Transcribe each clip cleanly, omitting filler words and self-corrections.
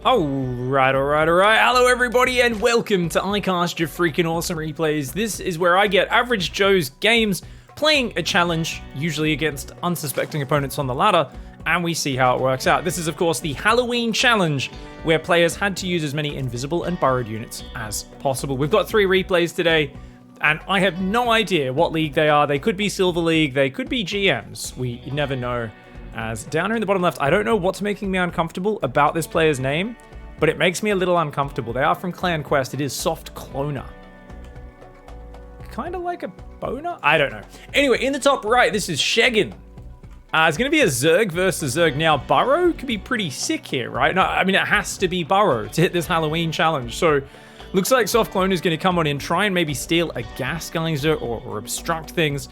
Alright. Hello everybody and welcome to iCast, your freaking awesome replays. This is where I get average Joe's games playing a challenge, usually against unsuspecting opponents on the ladder, and we see how it works out. This is of course the Halloween challenge, where players had to use as many invisible and burrowed units as possible. We've got 3 replays today, and I have no idea what league they are. They could be Silver League, they could be GMs. We never know. As down here in the bottom left, I don't know what's making me uncomfortable about this player's name, but it makes me a little uncomfortable. They are from Clan Quest. It is Soft Cloner. Kind of like a boner? I don't know. Anyway, in the top right, this is Freakin. It's going to be a Zerg versus Zerg. Now, Burrow could be pretty sick here, right? No, I mean, it has to be Burrow to hit this Halloween challenge. So, looks like Soft Cloner is going to come on in, try and maybe steal a gas geyser or obstruct things.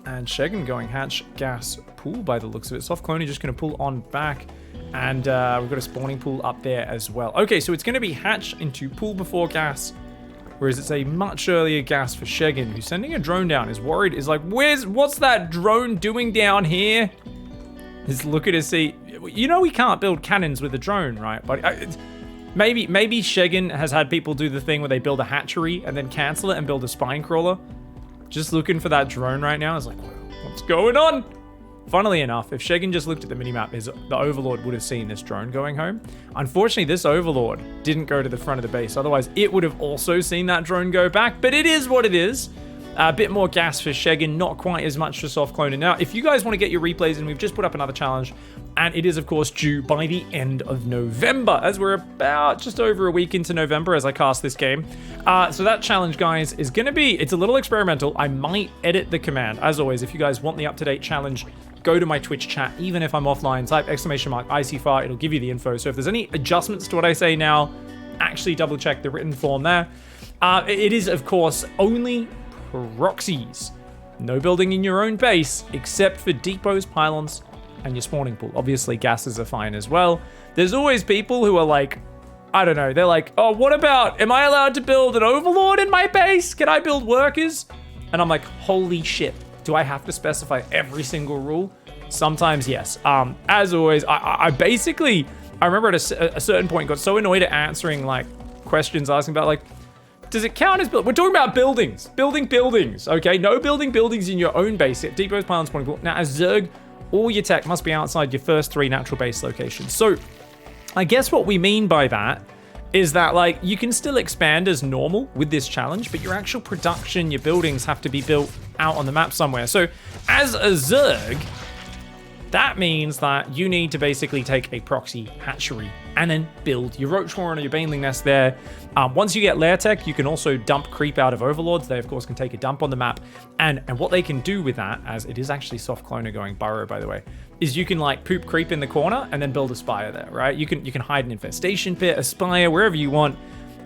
And Freakin going hatch gas pool by the looks of it. Soft Cloner just going to pull on back. And we've got a spawning pool up there as well. Okay, so it's going to be hatch into pool before gas. Whereas it's a much earlier gas for Freakin, who's sending a drone down. Is worried, is like, what's that drone doing down here? He's looking to see. You know we can't build cannons with a drone, right? But maybe Freakin has had people do the thing where they build a hatchery and then cancel it and build a spine crawler. Just looking for that drone right now. It's like, what's going on? Funnily enough, if Freakin just looked at the minimap, the Overlord would have seen this drone going home. Unfortunately, this Overlord didn't go to the front of the base. Otherwise, it would have also seen that drone go back. But it is what it is. A bit more gas for Freakin, not quite as much for Soft Cloner. Now, if you guys want to get your replays in, we've just put up another challenge. And it is, of course, due by the end of November, as we're about just over a week into November as I cast this game. So that challenge, guys, is going to be, it's a little experimental. I might edit the command. As always, if you guys want the up-to-date challenge, go to my Twitch chat. Even if I'm offline, type !ICYFAR. It'll give you the info. So if there's any adjustments to what I say now, actually double check the written form there. It is, of course, only proxies. No building in your own base, except for depots, pylons, and your spawning pool. Obviously, gases are fine as well. There's always people who are like, I don't know, they're like, oh, what about, am I allowed to build an Overlord in my base? Can I build workers? And I'm like, holy shit. Do I have to specify every single rule? Sometimes, yes. As always, I basically, I remember at a certain point got so annoyed at answering like questions asking about like, does it count as build? We're talking about buildings. Building buildings, okay? No building buildings in your own base. Depots, pylons, spawning pool. Now, as Zerg, all your tech must be outside your first 3 natural base locations. So, I guess what we mean by that is that, like, you can still expand as normal with this challenge, but your actual production, your buildings have to be built out on the map somewhere. So, as a Zerg, that means that you need to basically take a proxy hatchery and then build your roach warren or your baneling nest there. Once you get lair tech, you can also dump creep out of overlords. They, of course, can take a dump on the map. And what they can do with that, as it is actually Soft Cloner going burrow, by the way, is you can, like, poop creep in the corner and then build a spire there, right? You can hide an infestation pit, a spire, wherever you want.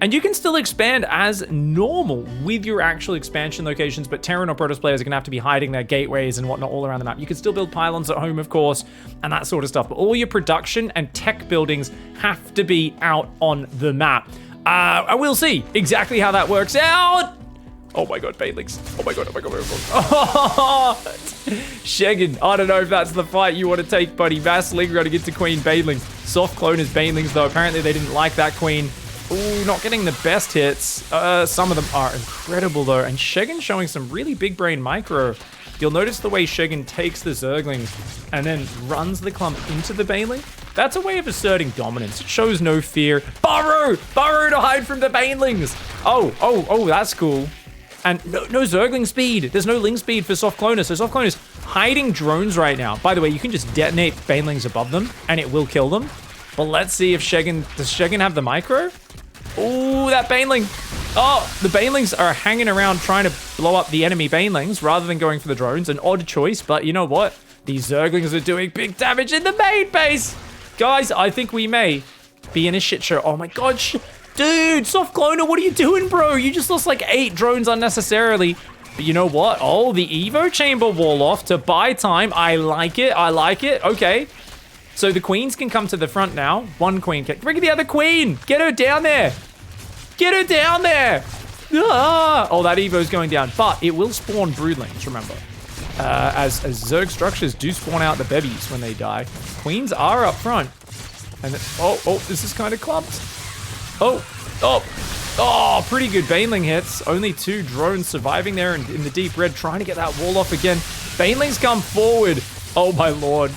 And you can still expand as normal with your actual expansion locations, but Terran or Protoss players are going to have to be hiding their gateways and whatnot all around the map. You can still build pylons at home, of course, and that sort of stuff, but all your production and tech buildings have to be out on the map. I will see exactly how that works out. Oh my god, Banelings. Oh my god, oh my god, oh my god. Oh, Freakin, I don't know if that's the fight you want to take, buddy. Vassling, we're going to get to Queen Banelings. Soft Cloner's Banelings, though. Apparently they didn't like that Queen. Ooh, not getting the best hits. Some of them are incredible, though. And Freakin showing some really big brain micro. You'll notice the way Freakin takes the Zerglings and then runs the clump into the Baneling. That's a way of asserting dominance. It shows no fear. Burrow to hide from the Banelings. Oh, that's cool. And no Zergling speed. There's no Ling speed for Soft Cloner. So Soft Cloner's hiding drones right now. By the way, you can just detonate Banelings above them and it will kill them. But let's see if does Freakin have the micro? Ooh, that Baneling. Oh, the Banelings are hanging around trying to blow up the enemy Banelings rather than going for the drones. An odd choice, but you know what? These Zerglings are doing big damage in the main base. Guys, I think we may be in a shit show. Oh my god, dude, Soft Cloner, what are you doing, bro? You just lost like 8 drones unnecessarily. But you know what? Oh, the Evo chamber wall off to buy time. I like it. Okay. So the queens can come to the front now. One queen can... Bring the other queen! Get her down there! Ah! Oh, that Evo's going down. But it will spawn broodlings, remember. As Zerg structures do spawn out the babies when they die. Queens are up front. And then, oh, this is kind of clumped. Oh, pretty good Baneling hits. Only 2 drones surviving there in the deep red, trying to get that wall off again. Banelings come forward. Oh my lord.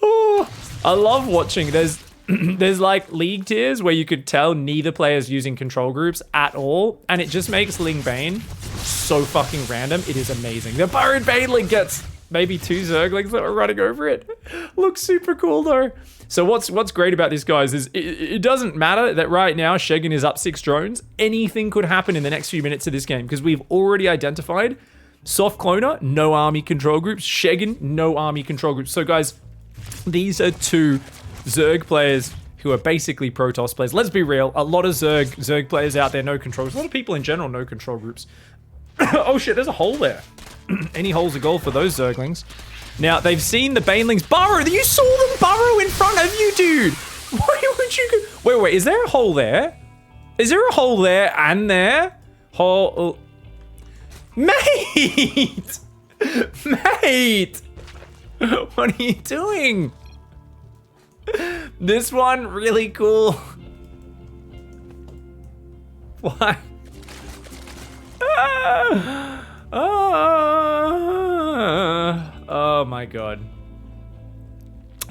Oh, I love watching. There's like league tiers where you could tell neither player's using control groups at all, and it just makes Ling Bane so fucking random. It is amazing. The Burrowed Baneling gets maybe 2 Zerglings that are running over it. Looks super cool though. So what's great about this, guys, is it doesn't matter that right now Sheggin is up 6 drones. Anything could happen in the next few minutes of this game because we've already identified Soft Cloner, no army control groups. Sheggin, no army control groups. So guys, these are 2 Zerg players who are basically Protoss players. Let's be real, a lot of Zerg players out there, no controls. A lot of people in general, no control groups. Oh shit, there's a hole there. Any holes are gold for those Zerglings. Now, they've seen the Banelings burrow. You saw them burrow in front of you, dude. Why would you go? Wait, is there a hole there? Is there a hole there and there? Hole... Mate! Mate! What are you doing? This one, really cool. Why? Oh my god.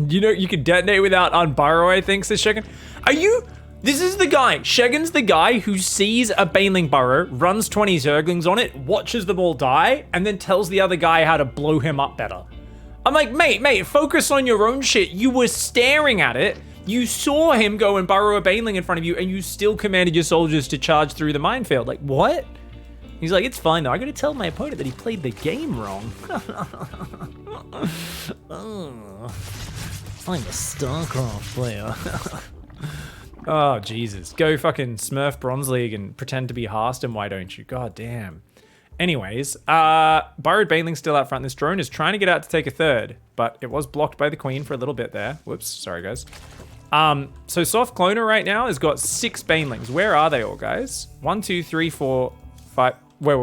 You know, you can detonate without unburrow, I think, says Sheggin. Are you... This is the guy. Sheggin's the guy who sees a Baneling burrow, runs 20 Zerglings on it, watches them all die, and then tells the other guy how to blow him up better. I'm like, mate, focus on your own shit. You were staring at it. You saw him go and burrow a Baneling in front of you, and you still commanded your soldiers to charge through the minefield. Like, what? He's like, it's fine though. I gotta tell my opponent that he played the game wrong. Oh, I'm a StarCraft player. Oh, Jesus. Go fucking Smurf Bronze League and pretend to be Harston, why don't you? God damn. Anyways, Burrowed Banelings still out front. This drone is trying to get out to take a third, but it was blocked by the Queen for a little bit there. Whoops, sorry guys. So Soft Cloner right now has got 6 Banelings. Where are they all, guys? 1, 2, 3, 4, 5. Wait.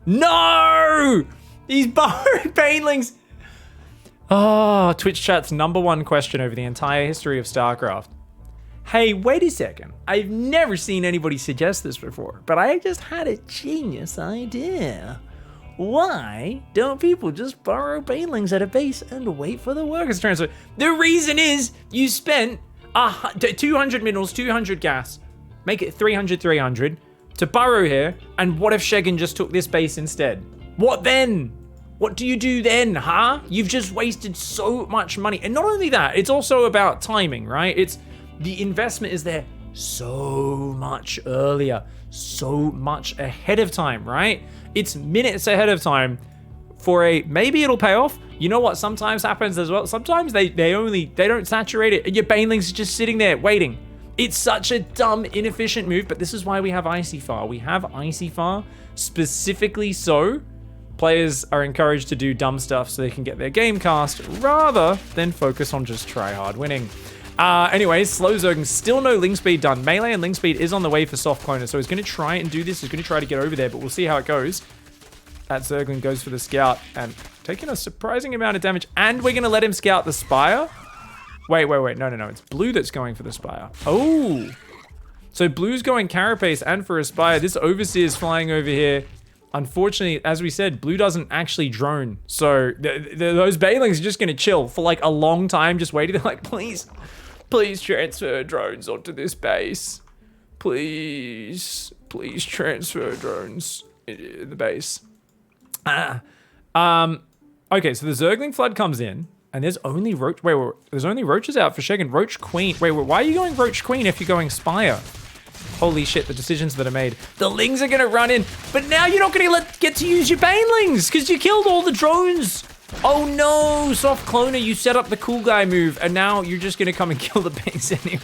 No! These Burrowed Banelings. Oh, Twitch chat's #1 question over the entire history of StarCraft. Hey, wait a second. I've never seen anybody suggest this before, but I just had a genius idea. Why don't people just burrow Banelings at a base and wait for the workers to transfer? The reason is you spent 200 minerals, 200 gas, make it 300, 300 to burrow here, and what if Sheggin just took this base instead? What then? What do you do then, huh? You've just wasted so much money. And not only that, it's also about timing, right? It's the investment is there so much earlier, so much ahead of time, right? It's minutes ahead of time for maybe it'll pay off. You know what sometimes happens as well? Sometimes they don't saturate it and your Banelings are just sitting there waiting. It's such a dumb, inefficient move, but this is why we have ICYFAR. We have ICYFAR specifically so players are encouraged to do dumb stuff so they can get their game cast rather than focus on just try hard winning. Anyways, slow Zerg, still no Ling Speed done. Melee and Ling Speed is on the way for Soft Cloner, so he's going to try and do this. He's going to try to get over there, but we'll see how it goes. That Zergling goes for the scout and taking a surprising amount of damage, and we're going to let him scout the Spire. Wait. No. It's Blue that's going for the Spire. Oh. So Blue's going Carapace and for a Spire. This Overseer's flying over here. Unfortunately, as we said, Blue doesn't actually drone. So those Banelings are just going to chill for like a long time, just waiting. They're like, please transfer drones onto this base. Please transfer drones in the base. Okay, so the Zergling Flood comes in. And there's only Roach. Wait, there's only Roaches out for Sheggin. Roach Queen. Wait, why are you going Roach Queen if you're going Spire? Holy shit, the decisions that are made. The Lings are gonna run in, but now you're not gonna get to use your Banelings because you killed all the drones. Oh no, Soft Cloner, you set up the cool guy move, and now you're just gonna come and kill the base anyway.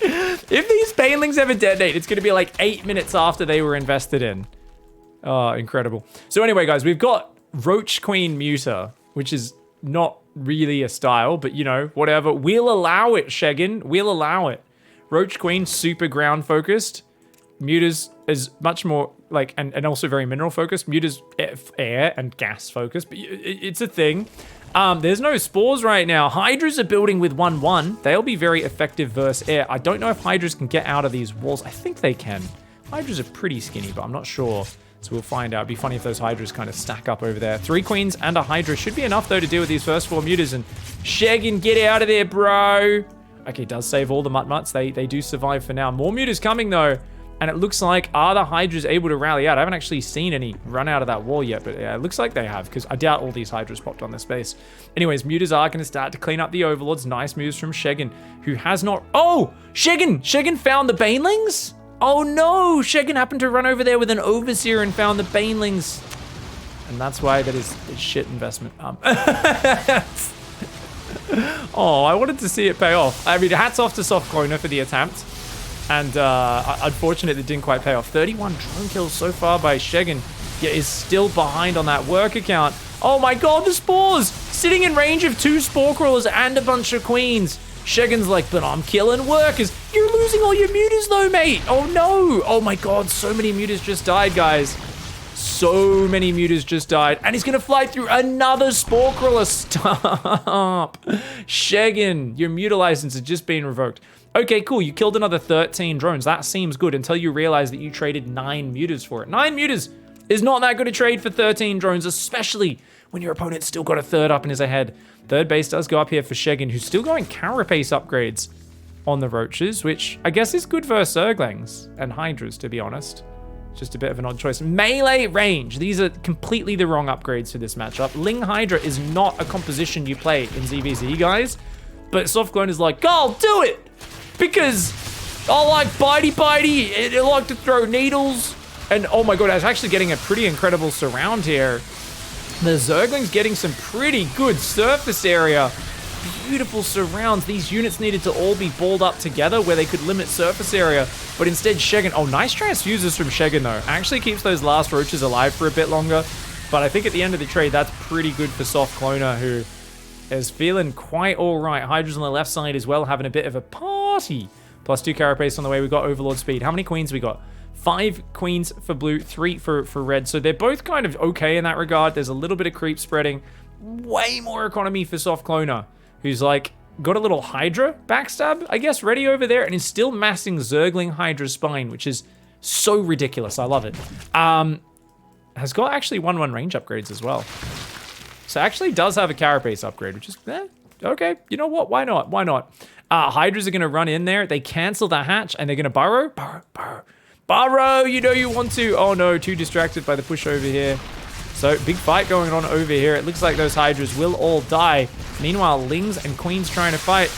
If these Banelings ever detonate, it's gonna be like 8 minutes after they were invested in. Oh, incredible. So anyway, guys, we've got Roach Queen Muta, which is not really a style, but you know, whatever. We'll allow it, Sheggin. We'll allow it. Roach Queen, super ground focused. Muta's is much more like, and also very mineral focused. Muta's air and gas focused, but it's a thing. There's no spores right now. Hydras are building with 1-1. They'll be very effective versus air. I don't know if Hydras can get out of these walls. I think they can. Hydras are pretty skinny, but I'm not sure. So we'll find out. It'd be funny if those Hydras kind of stack up over there. 3 queens and a Hydra should be enough, though, to deal with these first 4 mutas. And Sheggin, get out of there, bro. Okay, does save all the Mutts. They do survive for now. More mutas coming, though. And it looks like, are the Hydras able to rally out? I haven't actually seen any run out of that wall yet, but yeah, it looks like they have, because I doubt all these Hydras popped on their space. Anyways, mutas are going to start to clean up the Overlords. Nice moves from Sheggin, who has not... Oh! Sheggin found the Banelings? Oh no! Sheggin happened to run over there with an Overseer and found the Banelings. And that's why that is a shit investment. Oh, I wanted to see it pay off. I mean, hats off to SoftCloner for the attempt. And unfortunately, it didn't quite pay off. 31 drone kills so far by Sheggin. Yet is still behind on that worker count. Oh my god, the spores! Sitting in range of 2 spore crawlers and a bunch of queens. Sheggin's like, but I'm killing workers. You're losing all your mutas though, mate. Oh no. Oh my god, so many mutas just died, guys. So many mutas just died. And he's going to fly through another spore crawler. Stop. Sheggin, your muta license has just been revoked. Okay, cool. You killed another 13 drones. That seems good until you realize that you traded 9 mutas for it. 9 mutas is not that good a trade for 13 drones, especially when your opponent's still got a third up and is ahead. Third base does go up here for Sheggin, who's still going carapace upgrades on the roaches, which I guess is good for Zerglings and Hydras, to be honest. Just a bit of an odd choice. Melee range. These are completely the wrong upgrades for this matchup. Ling Hydra is not a composition you play in ZVZ, guys. But SoftCloner is like, I'll do it! Because I like bitey. I like to throw needles. And oh my god, I was actually getting a pretty incredible surround here. The Zergling's getting some pretty good surface area. Beautiful surrounds. These units needed to all be balled up together where they could limit surface area. But instead, Sheggin... Oh, nice transfuses from Sheggin, though. Actually keeps those last roaches alive for a bit longer. But I think at the end of the trade, that's pretty good for SoftCloner, who is feeling quite all right. Hydras on the left side as well, having a bit of a party. Plus 2 carapace on the way. We got Overlord speed. How many queens we got? 5 queens for blue, 3 for red. So they're both kind of okay in that regard. There's a little bit of creep spreading. Way more economy for SoftCloner, who's like got a little Hydra backstab, I guess, ready over there, and is still massing Zergling Hydra spine, which is so ridiculous. I love it. Has got actually 1/1 range upgrades as well. So actually does have a carapace upgrade, which is okay. You know what? Why not? Why not? Hydras are going to run in there. They cancel the hatch, and they're going to burrow. Burrow, you know you want to. Oh no, too distracted by the push over here. So big fight going on over here. It looks like those Hydras will all die. Meanwhile, Lings and Queens trying to fight.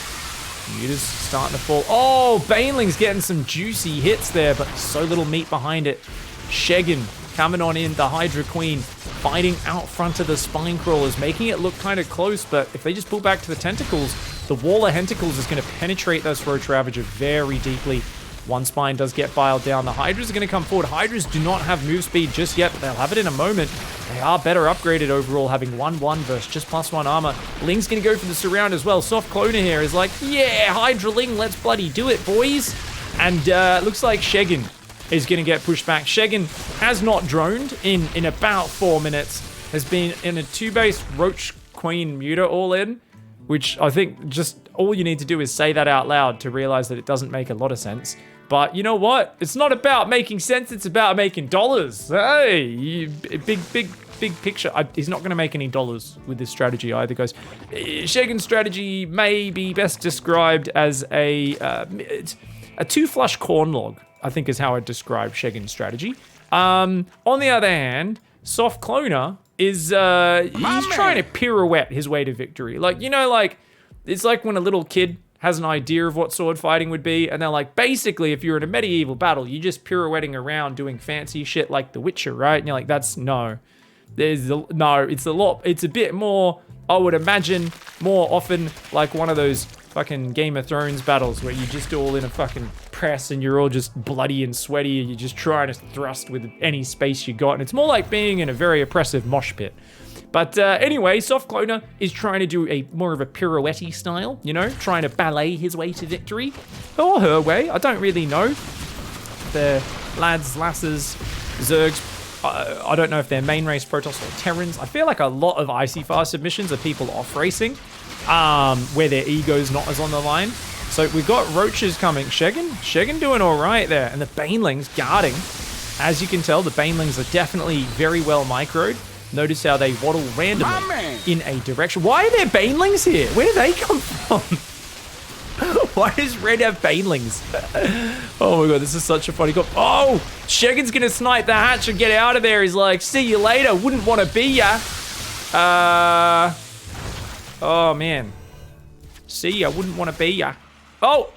Mutas starting to fall. Oh, Banelings getting some juicy hits there, but so little meat behind it. Sheggin coming on in, the Hydra Queen fighting out front of the spine crawlers, making it look kind of close, but if they just pull back to the tentacles, the wall of tentacles is going to penetrate those Roach Ravager very deeply. One spine does get filed down. The Hydras are going to come forward. Hydras do not have move speed just yet, but they'll have it in a moment. They are better upgraded overall, having 1/1 versus just +1 armor. Ling's going to go for the surround as well. SoftCloner here is like, yeah, Hydra Ling, let's bloody do it, boys. And looks like Sheggin is going to get pushed back. Sheggin has not droned in about 4 minutes. Has been in a 2-base Roach Queen Muta all in, which I think just all you need to do is say that out loud to realize that it doesn't make a lot of sense. But you know what? It's not about making sense. It's about making dollars. Hey, big picture. He's not going to make any dollars with this strategy either, guys. Sheggin's strategy may be best described as a 2-flush corn log, I think is how I'd describe Sheggin's strategy. On the other hand, SoftCloner is he's trying to pirouette his way to victory. Like, you know, like it's like when a little kid has an idea of what sword fighting would be, and they're like, basically, if you're in a medieval battle, you're just pirouetting around doing fancy shit like The Witcher, right? And you're like, it's a bit more, I would imagine, more often like one of those fucking Game of Thrones battles where you're just all in a fucking press and you're all just bloody and sweaty and you're just trying to thrust with any space you got. And it's more like being in a very oppressive mosh pit. But anyway, SoftCloner is trying to do a more of a pirouette style, you know, trying to ballet his way to victory. Or her way, I don't really know. The lads, lasses, Zergs I don't know if they're main race Protoss or Terrans. I feel like a lot of ICYFAR submissions are people off racing, where their ego's not as on the line. So we've got Roaches coming. Sheggin doing all right there. And the Banelings guarding. As you can tell, the Banelings are definitely very well microed. Notice how they waddle randomly in a direction. Why are there Banelings here? Where do they come from? Why does Red have Banelings? Oh my god, this is such a funny cop. Oh, Sheggin's gonna snipe the hatch and get out of there. He's like, see you later. Wouldn't want to be ya. Oh man. See ya. Wouldn't want to be ya. Oh,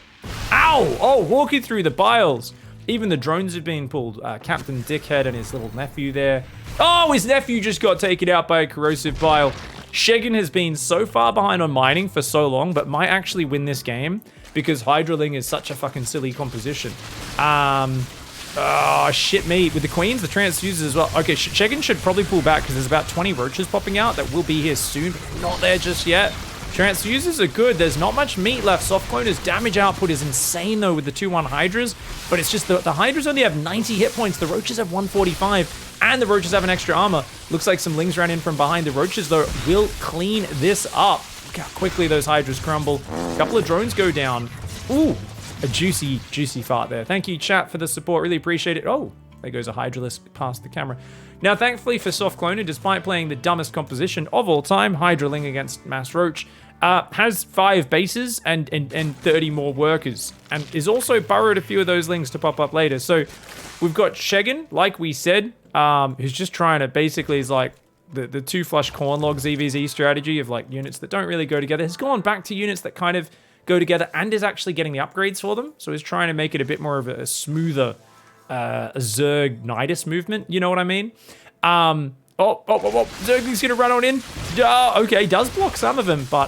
ow. Oh, walking through the biles. Even the drones have been pulled. Captain Dickhead and his little nephew there. Oh, his nephew just got taken out by a corrosive bile. Sheggin has been so far behind on mining for so long, but might actually win this game because Hydraling is such a fucking silly composition. Oh, shit me. With the Queens, the Transfuses as well. Okay, Sheggin should probably pull back because there's about 20 Roaches popping out that will be here soon, but not there just yet. Transfuses are good. There's not much meat left. Soft Cloner's damage output is insane, though, with the 2-1 Hydras. But it's just the Hydras only have 90 hit points. The Roaches have 145. And the Roaches have an extra armor. Looks like some Lings ran in from behind. The Roaches, though, will clean this up. Look how quickly those Hydras crumble. A couple of drones go down. Ooh, a juicy, juicy fart there. Thank you, chat, for the support. Really appreciate it. Oh, there goes a Hydralisk past the camera. Now, thankfully for Soft Cloner, despite playing the dumbest composition of all time, Hydraling against Mass Roach, has 5 bases and 30 more workers, and is also burrowed a few of those Lings to pop up later. So we've got Sheggin, like we said, who's just trying to basically is like the 2 flush corn log ZVZ strategy of like units that don't really go together. Has gone back to units that kind of go together and is actually getting the upgrades for them. So he's trying to make it a bit more of a smoother Zerg Nidus movement. You know what I mean? Oh, Zergling's gonna run on in. Okay, does block some of them, but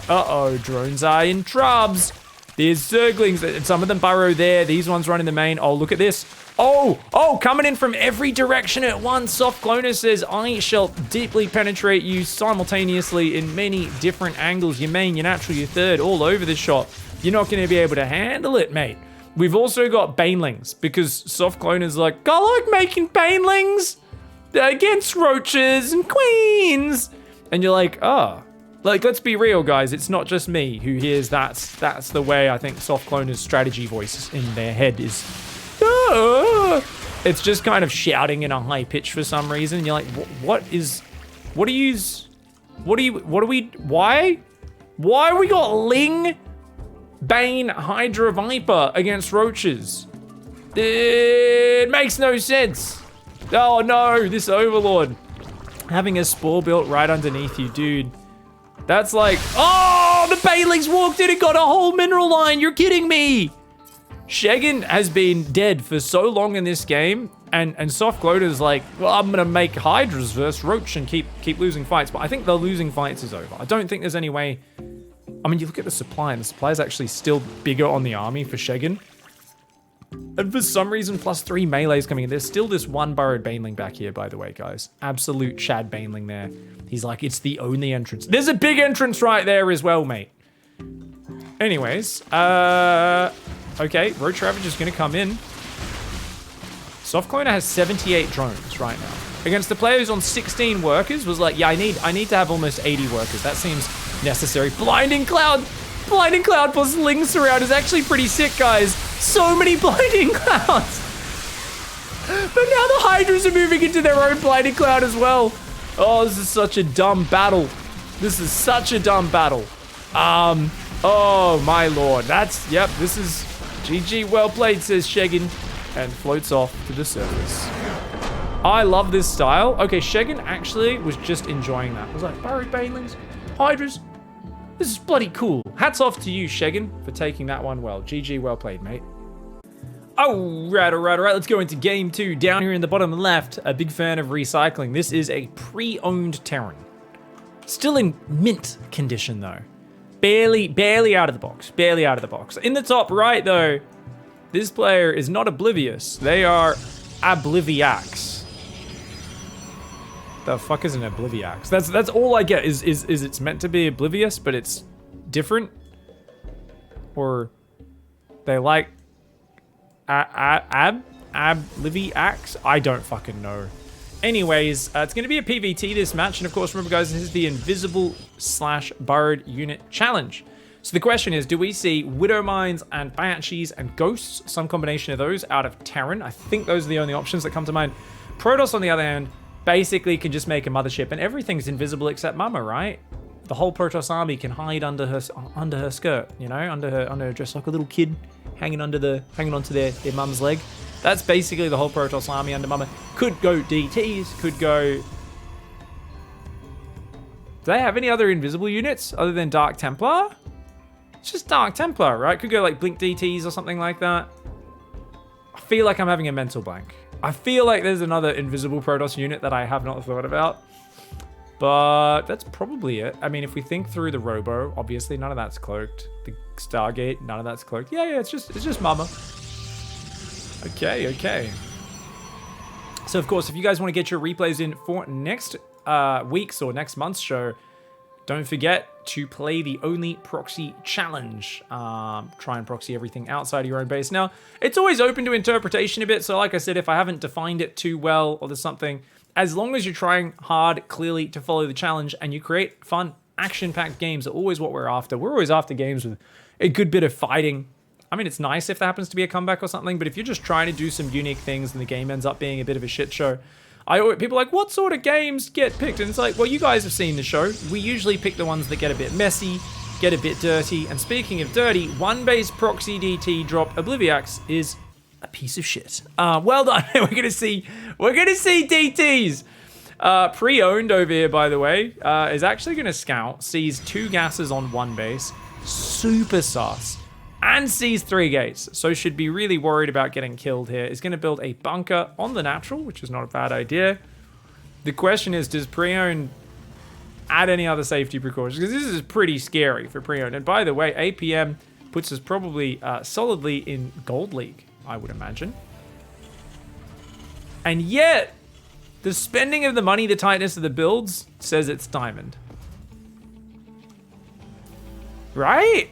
drones are in trubs. There's Zerglings, and some of them burrow there. These ones running the main. Oh, look at this. Oh, coming in from every direction at once. Soft Cloner says, I shall deeply penetrate you simultaneously in many different angles. Your main, your natural, your third, all over the shot. You're not gonna be able to handle it, mate. We've also got Banelings, because Soft Cloner's like, I like making Banelings against Roaches and Queens. And you're like, like, let's be real, guys. It's not just me who hears that's the way I think Soft Cloner's strategy voice in their head is. It's just kind of shouting in a high pitch for some reason. You're like, why we got Ling, Bane, Hydra, Viper against Roaches? It makes no sense. Oh no, this Overlord. Having a spore built right underneath you, dude. That's like, oh, the Banelings walked in and got a whole mineral line. You're kidding me. Sheggin has been dead for so long in this game, and Soft Cloner's like, well, I'm gonna make Hydras versus Roach and keep losing fights. But I think the losing fights is over. I don't think there's any way. I mean, you look at the supply, and the supply is actually still bigger on the army for Sheggin. And for some reason, +3 melee's coming in. There's still this one burrowed Baneling back here, by the way, guys. Absolute Chad Baneling there. He's like, it's the only entrance. There's a big entrance right there as well, mate. Anyways, okay, Roach Ravage is gonna come in. Soft Cloner has 78 drones right now. Against the player who's on 16 workers, was like, yeah, I need to have almost 80 workers. That seems necessary. Blinding Cloud plus Ling Surround is actually pretty sick, guys. So many Blinding Clouds. But now the Hydras are moving into their own Blinding Cloud as well. Oh, this is such a dumb battle. This is such a dumb battle. Oh my lord. This is GG, well played, says Sheggin, and floats off to the surface. I love this style. Okay, Sheggin actually was just enjoying that. I was like, burrowed Banelings, Hydras. This is bloody cool. Hats off to you, Sheggin, for taking that one well. GG, well played, mate. All right. Let's go into game 2. Down here in the bottom left, a big fan of recycling. This is a pre-owned Terran. Still in mint condition, though. Barely out of the box. Barely out of the box. In the top right, though, this player is not oblivious. They are Obliviacs. The fuck is an Obliviacs? That's all I get is it's meant to be oblivious, but it's different. Or they like Obliviacs? I don't fucking know. Anyways, it's going to be a PvT this match. And of course, remember guys, this is the invisible / burrowed unit challenge. So the question is, do we see Widow Mines and Banshees and Ghosts, some combination of those out of Terran? I think those are the only options that come to mind. Protoss, on the other hand, basically can just make a mothership, and everything's invisible except Mama, right? The whole Protoss army can hide under her skirt, you know, under her dress, like a little kid hanging onto their mum's leg. That's basically the whole Protoss army under Mama. Could go DTs, could go... Do they have any other invisible units other than Dark Templar? It's just Dark Templar, right? Could go like Blink DTs or something like that. I feel like I'm having a mental blank. I feel like there's another invisible Protoss unit that I have not thought about. But that's probably it. I mean, if we think through the Robo, obviously none of that's cloaked. The Stargate, none of that's cloaked. Yeah, it's just Mama. Okay. So of course, if you guys want to get your replays in for next week's or next month's show, don't forget to play the only proxy challenge. Try and proxy everything outside of your own base. Now, it's always open to interpretation a bit. So like I said, if I haven't defined it too well or there's something, as long as you're trying hard, clearly, to follow the challenge and you create fun, action-packed games are always what we're after. We're always after games with a good bit of fighting. I mean, it's nice if there happens to be a comeback or something, but if you're just trying to do some unique things and the game ends up being a bit of a shit show, people are like, what sort of games get picked? And it's like, well, you guys have seen the show. We usually pick the ones that get a bit messy, get a bit dirty. And speaking of dirty, one base proxy DT drop Obliviax is a piece of shit. Well done. We're gonna see DTs. Pre-owned over here, by the way, is actually gonna scout, sees 2 gases on one base, super sus, and sees 3 gates, so should be really worried about getting killed here. Is going to build a bunker on the natural, which is not a bad idea. The question is, does pre-owned add any other safety precautions? Because this is pretty scary for pre-owned. And by the way, APM puts us probably solidly in Gold League, I would imagine. And yet, the spending of the money, the tightness of the builds, says it's Diamond. Right?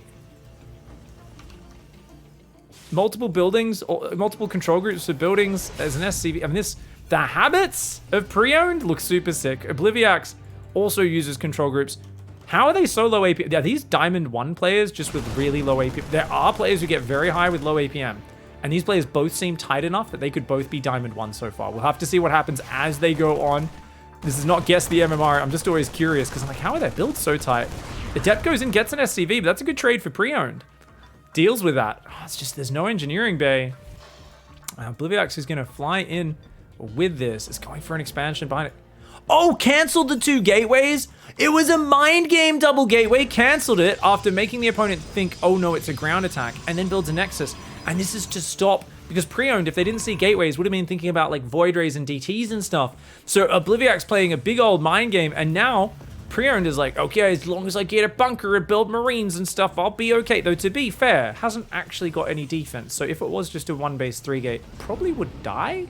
Multiple buildings, or multiple control groups for buildings as an SCV. I mean, the habits of pre-owned look super sick. Obliviax also uses control groups. How are they so low APM? Are these Diamond 1 players just with really low APM? There are players who get very high with low APM. And these players both seem tight enough that they could both be Diamond 1 so far. We'll have to see what happens as they go on. This is not guess the MMR. I'm just always curious because I'm like, how are their builds so tight? Adept goes in, gets an SCV, but that's a good trade for pre-owned. Deals with that. Oh, it's just there's no engineering bay. Obliviax is going to fly in with this. It's going for an expansion behind it. Oh, canceled the 2 gateways. It was a mind game double gateway. Canceled it after making the opponent think, oh no, it's a ground attack, and then builds a nexus. And this is to stop, because pre-owned, if they didn't see gateways, would have been thinking about like void rays and DTs and stuff. So Obliviax playing a big old mind game, and now pre-owned is like, okay, as long as I get a bunker and build marines and stuff, I'll be okay. Though to be fair, hasn't actually got any defense. So if it was just a 1 base 3 gate, probably would die.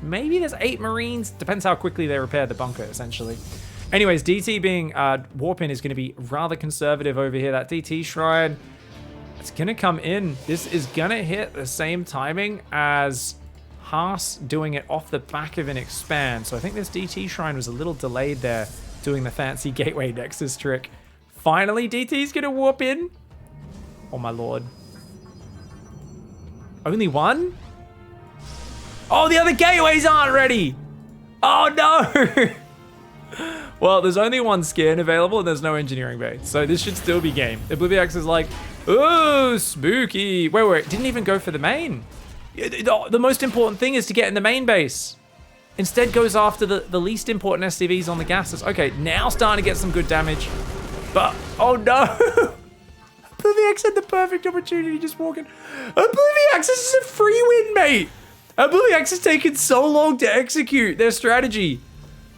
Maybe there's 8 marines. Depends how quickly they repair the bunker, essentially. Anyways, DT being warp in is going to be rather conservative over here. That DT shrine, it's going to come in. This is going to hit the same timing as Haas doing it off the back of an expand. So I think this DT shrine was a little delayed there, doing the fancy gateway nexus trick. Finally, DT's gonna warp in. Oh my lord. Only 1? Oh, the other gateways aren't ready. Oh no. Well, there's only 1 scan available and there's no engineering bay. So this should still be game. Obliviax is like, oh, spooky. Wait, didn't even go for the main. The most important thing is to get in the main base. Instead goes after the least important SCVs on the gases. Okay, now starting to get some good damage. But, oh no! Obliviax had the perfect opportunity just walking. Obliviax, this is a free win, mate! Obliviax has taken so long to execute their strategy.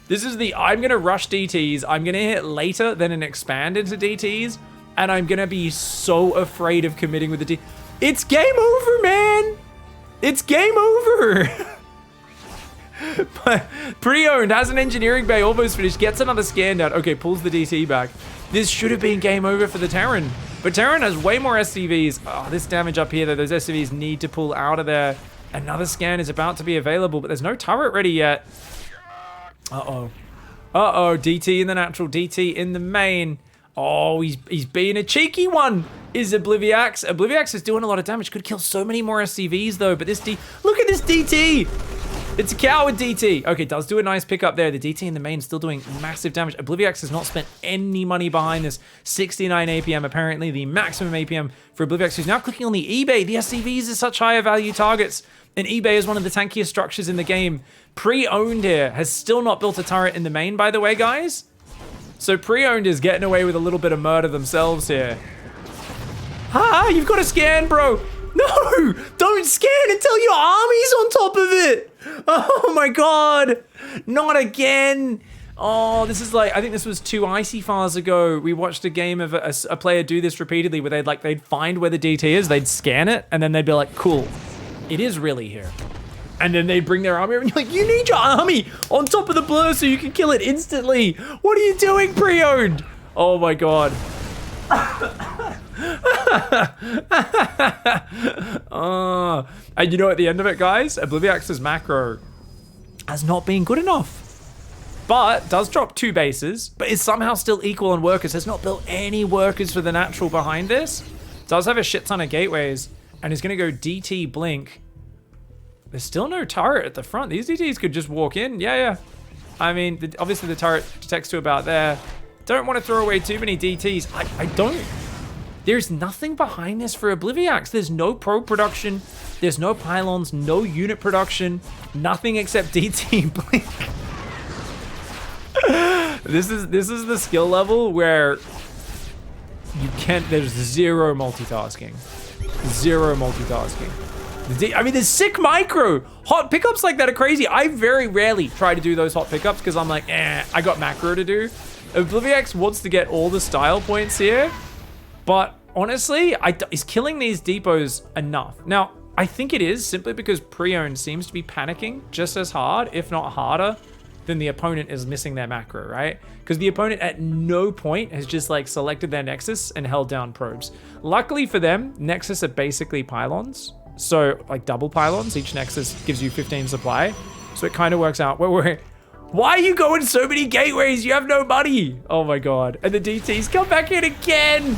This is the, I'm gonna rush DTs, I'm gonna hit later than an expand into DTs, and I'm gonna be so afraid of committing with the D. It's game over, man! It's game over! But pre-owned has an engineering bay almost finished, gets another scan down. Okay, pulls the DT back. This should have been game over for the Terran. But Terran has way more SCVs. Oh, this damage up here, though, those SCVs need to pull out of there. Another scan is about to be available, but there's no turret ready yet. Uh-oh. Uh-oh, DT in the natural, DT in the main. Oh, he's being a cheeky one, is Obliviax. Obliviax is doing a lot of damage. Could kill so many more SCVs, though, but this look at this DT. It's a coward DT. Okay, does do a nice pickup there. The DT in the main still doing massive damage. Obliviax has not spent any money behind this. 69 APM, apparently the maximum APM for Obliviax, who's now clicking on the eBay. The SCVs are such higher value targets, and eBay is one of the tankiest structures in the game. Pre-owned here has still not built a turret in the main, by the way, guys. So pre-owned is getting away with a little bit of murder themselves here. Ah, you've got to scan, bro. No, don't scan until your army's on top of it. Oh my God, not again. Oh, this is like, I think this was 2 ICYFARs ago. We watched a game of a player do this repeatedly where they'd find where the DT is, they'd scan it, and then they'd be like, cool, it is really here. And then they'd bring their army over, and you're like, you need your army on top of the blur so you can kill it instantly. What are you doing, pre-owned? Oh my God. Oh, and you know, at the end of it, guys, Obliviax's macro has not been good enough. But does drop 2 bases, but is somehow still equal on workers. Has not built any workers for the natural behind this. Does have a shit ton of gateways, and is going to go DT blink. There's still no turret at the front. These DTs could just walk in. Yeah. I mean, obviously the turret detects to about there. Don't want to throw away too many DTs. I don't. There's nothing behind this for Obliviax. There's no pro production. There's no pylons, no unit production, nothing except DT blink. This is the skill level where you can't, there's zero multitasking. Zero multitasking. I mean, there's sick micro. Hot pickups like that are crazy. I very rarely try to do those hot pickups because I'm like, I got macro to do. Obliviax wants to get all the style points here, but honestly, is killing these depots enough? Now, I think it is simply because pre-owned seems to be panicking just as hard, if not harder, than the opponent is missing their macro, right? Because the opponent at no point has just like selected their Nexus and held down probes. Luckily for them, Nexus are basically pylons. So like double pylons, each Nexus gives you 15 supply. So it kind of works out. Why are you going so many gateways? You have no money. Oh my God. And the DTs come back in again.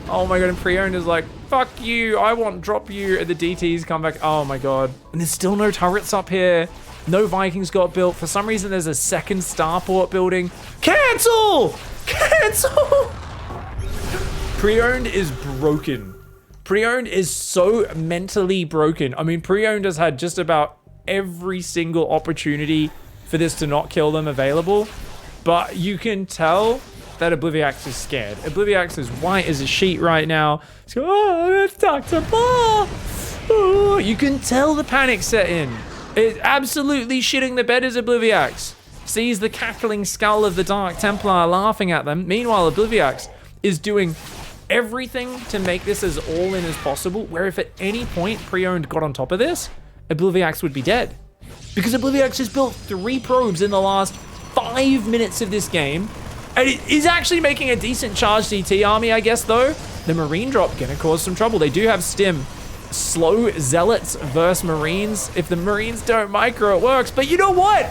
Oh my God, and pre-owned is like, fuck you, I want drop you, and the DTs come back. Oh my God. And there's still no turrets up here. No Vikings got built. For some reason, there's a second starport building. Cancel! Cancel! Pre-owned is broken. Pre-owned is so mentally broken. I mean, pre-owned has had just about every single opportunity for this to not kill them available, but you can tell that Obliviax is scared. Obliviax is white as a sheet right now. He's going, oh, it's Dr. Ball. Oh, you can tell the panic set in. It's absolutely shitting the bed as Obliviax sees the cackling skull of the Dark Templar laughing at them. Meanwhile, Obliviax is doing everything to make this as all in as possible, where if at any point pre-owned got on top of this, Obliviax would be dead. Because Obliviax has built 3 probes in the last 5 minutes of this game, and it is actually making a decent charge DT army, I guess, though. The Marine drop gonna cause some trouble. They do have stim. Slow Zealots versus Marines. If the Marines don't micro, it works. But you know what?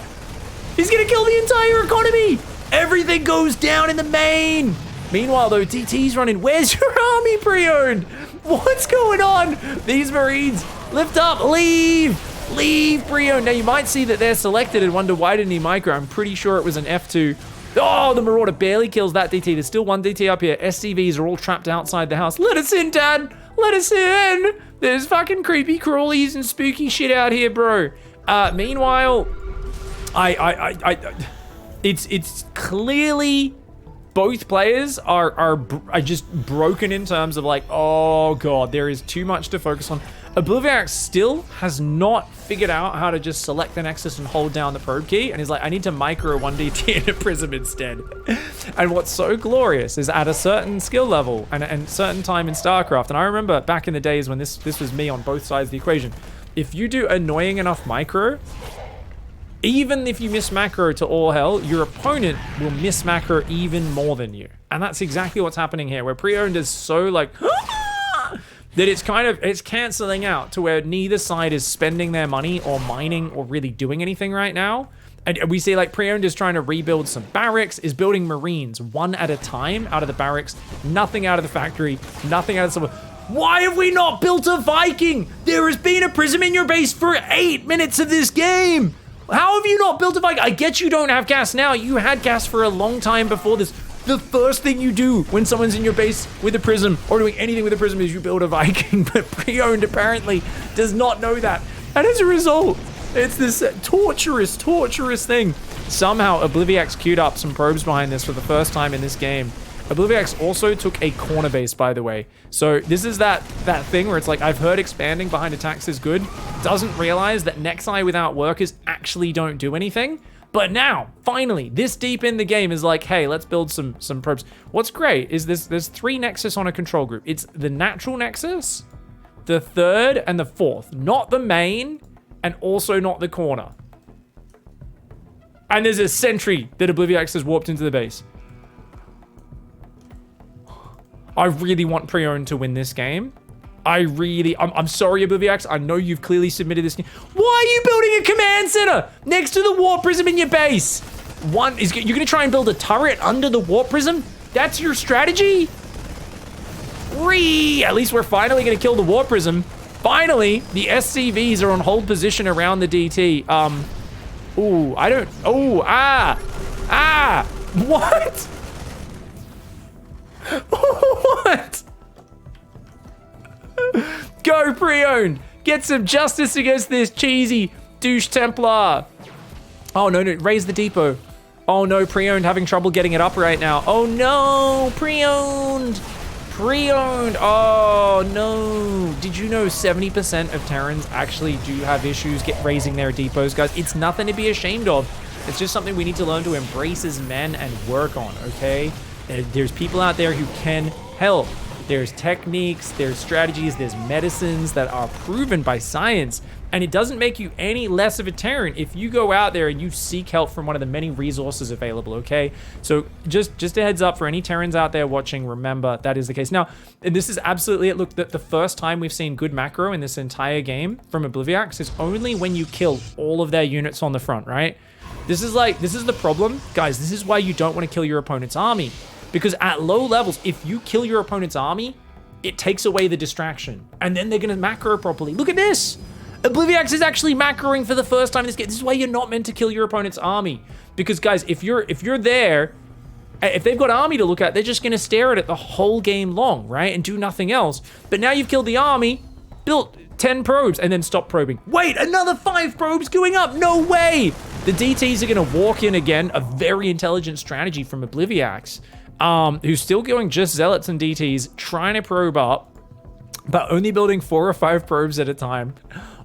He's gonna kill the entire economy. Everything goes down in the main. Meanwhile, though, DT's running. Where's your army, pre-owned? What's going on? These Marines, lift up, leave. Leave, pre-owned. Now, you might see that they're selected and wonder why didn't he micro. I'm pretty sure it was an F2. Oh, the Marauder barely kills that DT. There's still 1 DT up here. SCVs are all trapped outside the house. Let us in, Dad. Let us in. There's fucking creepy crawlies and spooky shit out here, bro. Meanwhile, it's clearly both players are just broken in terms of like, oh God, there is too much to focus on. Obliviax still has not figured out how to just select the Nexus and hold down the probe key, and he's like, I need to micro 1DT in a Prism instead. And what's so glorious is at a certain skill level and certain time in StarCraft, and I remember back in the days when this was me on both sides of the equation, if you do annoying enough micro, even if you miss macro to all hell, your opponent will miss macro even more than you. And that's exactly what's happening here, where pre-owned is so like, that it's canceling out to where neither side is spending their money or mining or really doing anything right now. And we see like Pre-Owned is trying to rebuild some barracks, is building Marines one at a time out of the barracks, nothing out of the factory, nothing out of the... Why have we not built a Viking? There has been a prism in your base for 8 minutes of this game. How have you not built a Viking? I get you don't have gas now. You had gas for a long time before this. The first thing you do when someone's in your base with a prism or doing anything with a prism is you build a Viking, but Pre-Owned apparently does not know that. And as a result, it's this torturous thing. Somehow Obliviax queued up some probes behind this for the first time in this game. Obliviax also took a corner base, by the way. So this is that thing where it's like, I've heard expanding behind attacks is good. Doesn't realize that Nexi without workers actually don't do anything. But now, finally, this deep in the game is like, hey, let's build some probes. What's great is there's 3 Nexus on a control group. It's the natural Nexus, the 3rd, and the 4th. Not the main, and also not the corner. And there's a sentry that Obliviax has warped into the base. I really want Pre-Owned to win this game. I'm sorry, Obliviax. I know you've clearly submitted this game. Why are you building a command center next to the warp prism in your base? You're gonna try and build a turret under the warp prism? That's your strategy? At least we're finally gonna kill the warp prism. Finally, the SCVs are on hold position around the DT. What? What? Go, Pre-Owned. Get some justice against this cheesy douche Templar. Oh, no, raise the depot. Oh, no, Pre-Owned having trouble getting it up right now. Oh, no, Pre-Owned. Oh, no. Did you know 70% of Terrans actually do have issues raising their depots, guys? It's nothing to be ashamed of. It's just something we need to learn to embrace as men and work on, okay? There's people out there who can help. There's techniques, there's strategies, there's medicines that are proven by science, and it doesn't make you any less of a Terran if you go out there and you seek help from one of the many resources available, okay? So just a heads up for any Terrans out there watching, remember that is the case. Now, this is absolutely it. Look, the first time we've seen good macro in this entire game from Obliviax is only when you kill all of their units on the front, right? This is the problem. Guys, this is why you don't want to kill your opponent's army. Because at low levels, if you kill your opponent's army, it takes away the distraction. And then they're going to macro properly. Look at this. Obliviax is actually macroing for the first time in this game. This is why you're not meant to kill your opponent's army. Because, guys, if you're there, if they've got army to look at, they're just going to stare at it the whole game long, right? And do nothing else. But now you've killed the army, built 10 probes, and then stop probing. Wait, another 5 probes going up. No way. The DTs are going to walk in again. A very intelligent strategy from Obliviax. Who's still going just Zealots and DTs, trying to probe up, but only building 4 or 5 probes at a time.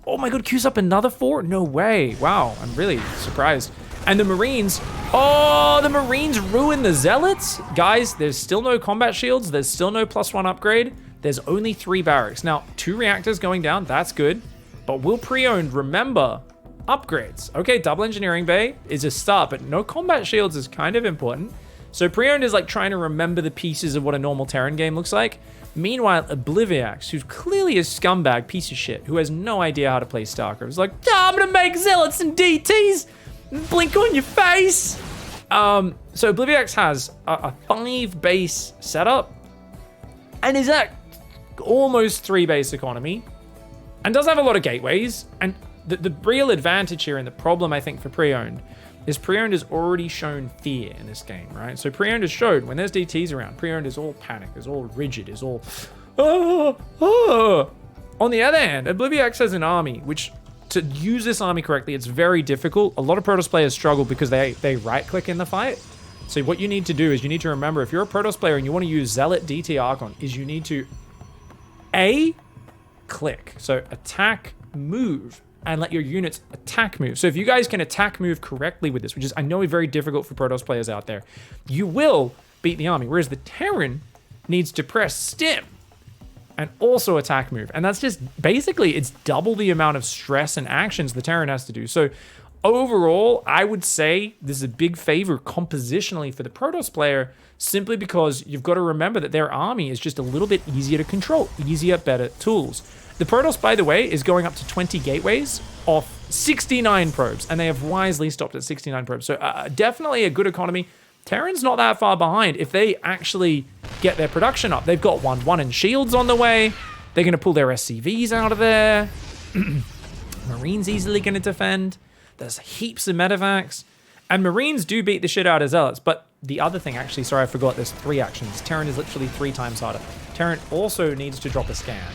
Oh my god, queues up another 4? No way. Wow, I'm really surprised. And the Marines, oh, the Marines ruin the Zealots? Guys, there's still no combat shields. There's still no +1 upgrade. There's only 3 barracks. Now, 2 reactors going down, that's good. But will Pre-Owned remember upgrades? Okay, double engineering bay is a start, but no combat shields is kind of important. So Pre-Owned is like trying to remember the pieces of what a normal Terran game looks like. Meanwhile, Obliviax, who's clearly a scumbag piece of shit, who has no idea how to play StarCraft, is like, I'm gonna make Zealots and DTs, blink on your face. So Obliviax has a 5 base setup, and is at almost 3 base economy, and does have a lot of gateways. And the real advantage here, and the problem I think for Pre-Owned, is Pre-Owned has already shown fear in this game, right? So Pre-Owned has showed when there's DTs around, Pre-Owned is all panic, is all rigid, is all, On the other hand, Obliviax has an army, which to use this army correctly, it's very difficult. A lot of Protoss players struggle because they right-click in the fight. So what you need to do is you need to remember, if you're a Protoss player and you want to use Zealot DT Archon, is you need to click. So attack, move, and let your units attack move. So if you guys can attack move correctly with this, which is, I know, very difficult for Protoss players out there, you will beat the army. Whereas the Terran needs to press stim and also attack move. And that's just, basically, it's double the amount of stress and actions the Terran has to do. So overall, I would say this is a big favor compositionally for the Protoss player, simply because you've got to remember that their army is just a little bit easier to control, easier, better tools. The Protoss, by the way, is going up to 20 gateways off 69 probes, and they have wisely stopped at 69 probes. So definitely a good economy. Terran's not that far behind. If they actually get their production up, they've got 1-1 and shields on the way. They're going to pull their SCVs out of there. Marines easily going to defend. There's heaps of medevacs. And Marines do beat the shit out of Zealots. But the other thing, actually, sorry, I forgot, there's 3 actions. Terran is literally 3 times harder. Terran also needs to drop a scan.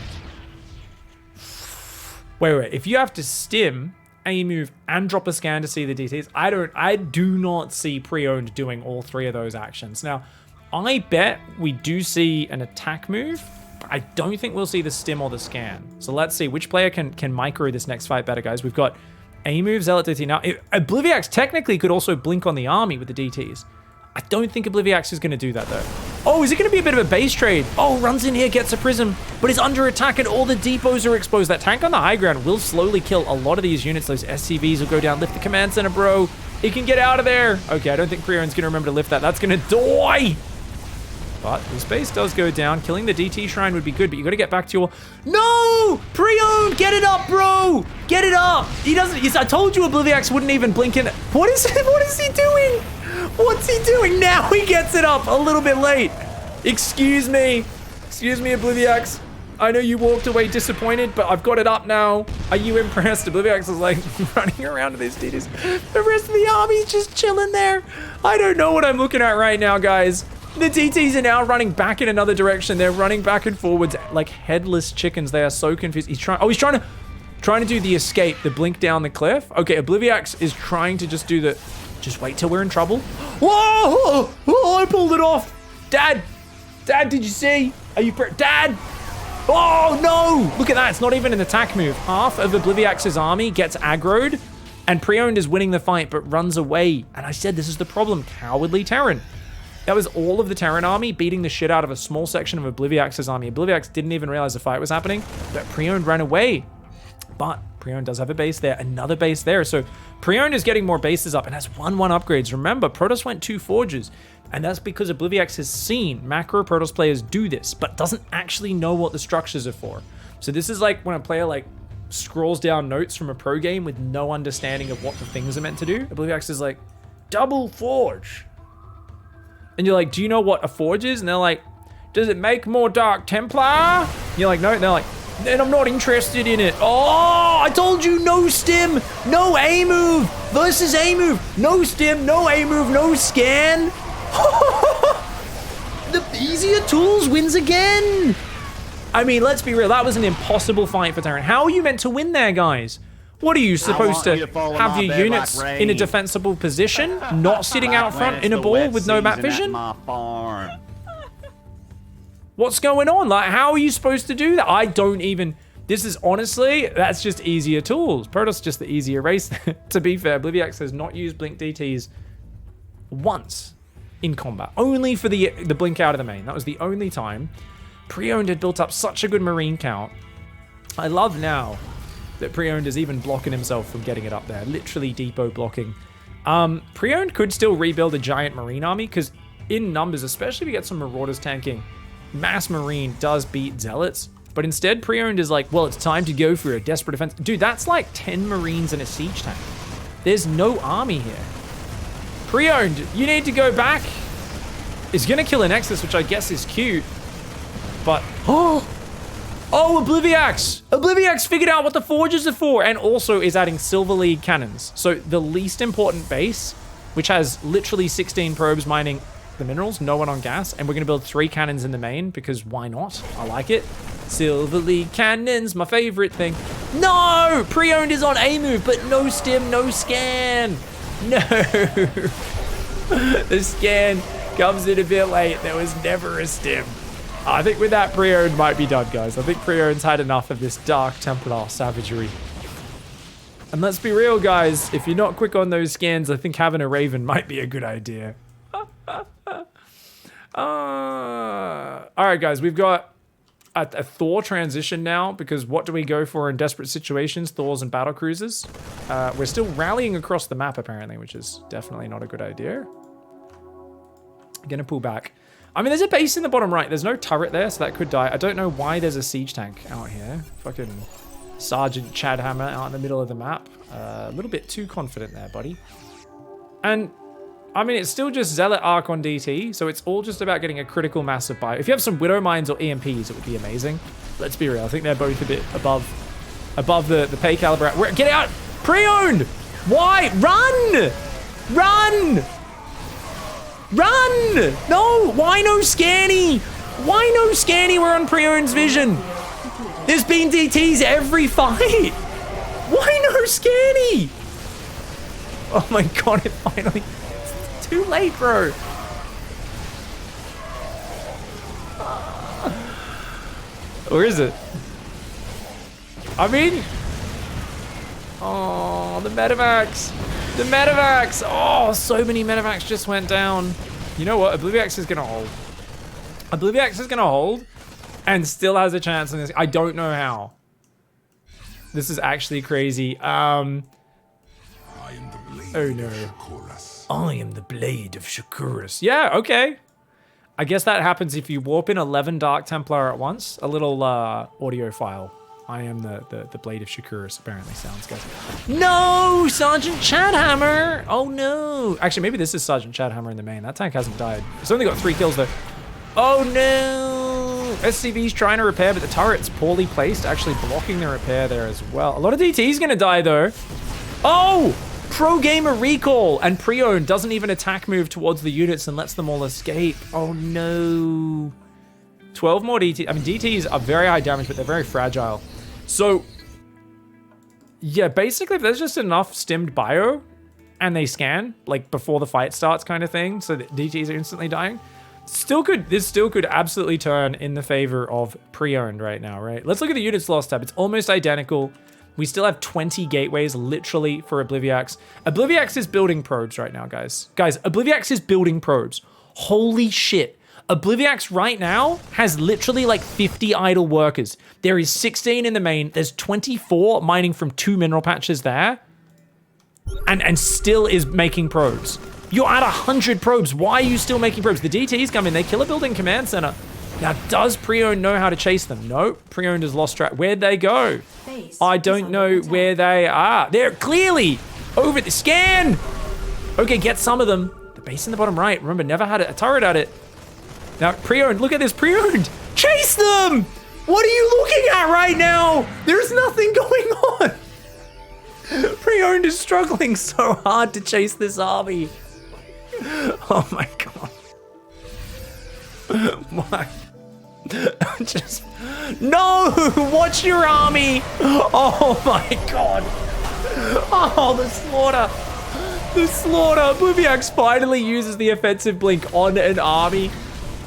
Wait. If you have to stim, A-move, and drop a scan to see the DTs, I do not see pre-owned doing all 3 of those actions. Now, I bet we do see an attack move. I don't think we'll see the stim or the scan. So let's see which player can micro this next fight better, guys. We've got A-move, Zealot DT. Now, Obliviax technically could also blink on the army with the DTs. I don't think Obliviax is going to do that, though. Oh, is it going to be a bit of a base trade? Oh, runs in here, gets a prism, but is under attack and all the depots are exposed. That tank on the high ground will slowly kill a lot of these units. Those SCVs will go down. Lift the command center, bro. It can get out of there. Okay, I don't think Pre-Own's going to remember to lift that. That's going to die. But his base does go down. Killing the DT shrine would be good, but you got to get back to your... No! Pre-owned! Get it up, bro! Get it up! He doesn't... I told you Obliviax wouldn't even blink in... What is he doing? What's he doing? Now he gets it up a little bit late. Excuse me. Excuse me, Obliviax. I know you walked away disappointed, but I've got it up now. Are you impressed? Obliviax is like running around with his DTs. The rest of the army's just chilling there. I don't know what I'm looking at right now, guys. The DTs are now running back in another direction. They're running back and forwards like headless chickens. They are so confused. He's trying to do the escape, the blink down the cliff. Okay, Obliviax is trying to just do the... Just wait till we're in trouble. Whoa! Oh, I pulled it off. Dad, did you see? Are you... Dad! Oh, no! Look at that. It's not even an attack move. Half of Obliviax's army gets aggroed, and Pre-Owned is winning the fight, but runs away. And I said this is the problem. Cowardly Terran. That was all of the Terran army beating the shit out of a small section of Obliviax's army. Obliviax didn't even realize the fight was happening, but Pre-Owned ran away. But Pre-Owned does have a base there, another base there. So Pre-Owned is getting more bases up and has 1-1 upgrades. Remember, Protoss went 2 forges, and that's because Obliviax has seen macro Protoss players do this, but doesn't actually know what the structures are for. So this is like when a player like scrolls down notes from a pro game with no understanding of what the things are meant to do. Obliviax is like, double forge. And you're like, do you know what a forge is? And they're like, does it make more Dark Templar? And you're like, no. And they're like, then I'm not interested in it. Oh, I told you, no stim, no A move versus A move. No stim, no A move, no scan. The easier tools wins again. I mean, let's be real. That was an impossible fight for Terran. How are you meant to win there, guys? What are you supposed to have your units in a defensible position, not sitting out front in a ball with no map vision? What's going on? Like, how are you supposed to do that? I don't even... This is honestly, that's just easier tools. Protoss just the easier race. To be fair, Obliviax has not used Blink DTs once in combat. Only for the blink out of the main. That was the only time. Pre-Owned had built up such a good Marine count. I love now that Pre-Owned is even blocking himself from getting it up there. Literally depot blocking. Pre-Owned could still rebuild a giant Marine army, because in numbers, especially if you get some Marauders tanking, Mass Marine does beat Zealots. But instead, Pre-Owned is like, well, it's time to go for a desperate defense. Dude, that's like 10 Marines and a siege tank. There's no army here. Pre-Owned, you need to go back. It's gonna kill a Nexus, which I guess is cute. But, oh, Obliviax! Obliviax figured out what the forges are for, and also is adding Silver League cannons. So the least important base, which has literally 16 probes mining the minerals, no one on gas, and we're gonna build 3 cannons in the main, because why not? I like it. Silver League cannons, my favorite thing. No! Pre-Owned is on A move, but no stim, no scan. No! The scan comes in a bit late. There was never a stim. I think with that, Pre-Owned might be done, guys. I think Pre-Owned's had enough of this Dark Templar savagery. And let's be real, guys. If you're not quick on those scans, I think having a Raven might be a good idea. Alright, guys. We've got a Thor transition now, because what do we go for in desperate situations? Thors and battle cruisers. We're still rallying across the map, apparently, which is definitely not a good idea. Gonna pull back. I mean, there's a base in the bottom right. There's no turret there, so that could die. I don't know why there's a siege tank out here. Fucking Sergeant Chadhammer out in the middle of the map. A little bit too confident there, buddy. And, I mean, it's still just Zealot Arc on DT, so it's all just about getting a critical mass of bio. If you have some Widow Mines or EMPs, it would be amazing. Let's be real. I think they're both a bit above the pay caliber. Get out! Pre-owned! Why? Run! Run! Run! No! Why no scanny? Why no scanny? We're on pre-owned's vision. There's been DTs every fight. Why no scanny? Oh my god, it finally... It's too late, bro. Or is it? I mean... Oh, the medevacs. The medevacs. Oh, so many medevacs just went down. You know what? Obliviax is going to hold. Obliviax is going to hold and still has a chance in this. I don't know how. This is actually crazy. Oh no. I am the blade of Shakuras. Yeah, okay. I guess that happens if you warp in 11 Dark Templar at once. A little audio file. I am the blade of Shakuras, apparently sounds, guys. No! Sergeant Chadhammer! Oh no! Actually, maybe this is Sergeant Chadhammer in the main. That tank hasn't died. It's only got 3 kills though. Oh no! SCV's trying to repair, but the turret's poorly placed, actually blocking the repair there as well. A lot of DT's gonna die though. Oh! Pro Gamer recall, and Pre-owned doesn't even attack move towards the units and lets them all escape. Oh no. 12 more DT. I mean, DTs are very high damage, but they're very fragile. So, yeah, basically, if there's just enough stimmed bio and they scan, like before the fight starts kind of thing, so that DTs are instantly dying, this still could absolutely turn in the favor of Pre-owned right now, right? Let's look at the units lost tab. It's almost identical. We still have 20 gateways, literally, for Obliviax. Obliviax is building probes right now, guys. Guys, Obliviax is building probes. Holy shit. Obliviax right now has literally like 50 idle workers. There is 16 in the main. There's 24 mining from 2 mineral patches there. And still is making probes. You're at 100 probes. Why are you still making probes? The DTs come in. They kill a building command center. Now, does Pre-owned know how to chase them? No. Pre-owned has lost track. Where'd they go? I don't know where they are. They're clearly over the scan. Okay, get some of them. The base in the bottom right. Remember, never had a turret at it. Now, Pre-owned, look at this, Pre-owned. Chase them! What are you looking at right now? There's nothing going on. Pre-owned is struggling so hard to chase this army. Oh my god. Why? Just... No! Watch your army! Oh my god. Oh, the slaughter. The slaughter. Obliviax finally uses the offensive blink on an army.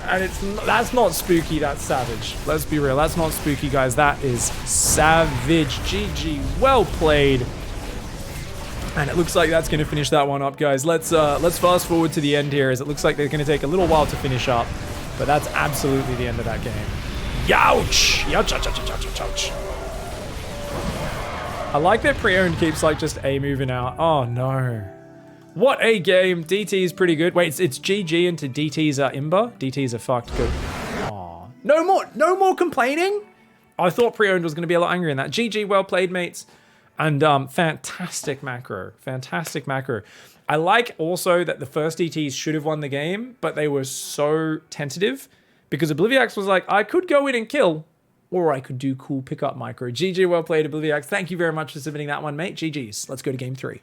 And that's not spooky, that's savage. Let's be real, that's not spooky, guys. That is savage. GG, well played. And it looks like that's gonna finish that one up, guys. Let's fast forward to the end here, as it looks like they're gonna take a little while to finish up. But that's absolutely the end of that game. Youch! Youch, ouch, ouch, ouch, ouch, ouch. I like that Pre-owned keeps like just A moving out. Oh no. What a game. DT is pretty good. Wait, it's GG into DT's Imba. DT's are fucked good. Aw. No more complaining? I thought Pre-owned was going to be a lot angrier in that. GG, well played, mates. And fantastic macro. Fantastic macro. I like also that the first DTs should have won the game, but they were so tentative because Obliviax was like, I could go in and kill, or I could do cool pickup micro. GG, well played, Obliviax. Thank you very much for submitting that one, mate. GG's. Let's go to game 3.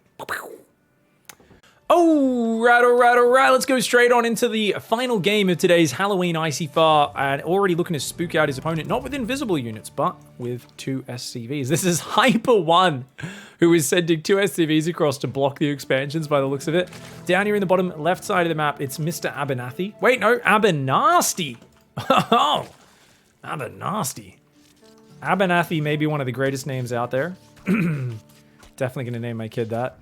All right. Let's go straight on into the final game of today's Halloween ICYFAR, and already looking to spook out his opponent, not with invisible units, but with 2 SCVs. This is Hyper 1, who is sending 2 SCVs across to block the expansions by the looks of it. Down here in the bottom left side of the map, it's Mr. Abernathy. Wait, no, Abernasty. Oh, Abernasty. Abernathy may be one of the greatest names out there. Definitely gonna name my kid that.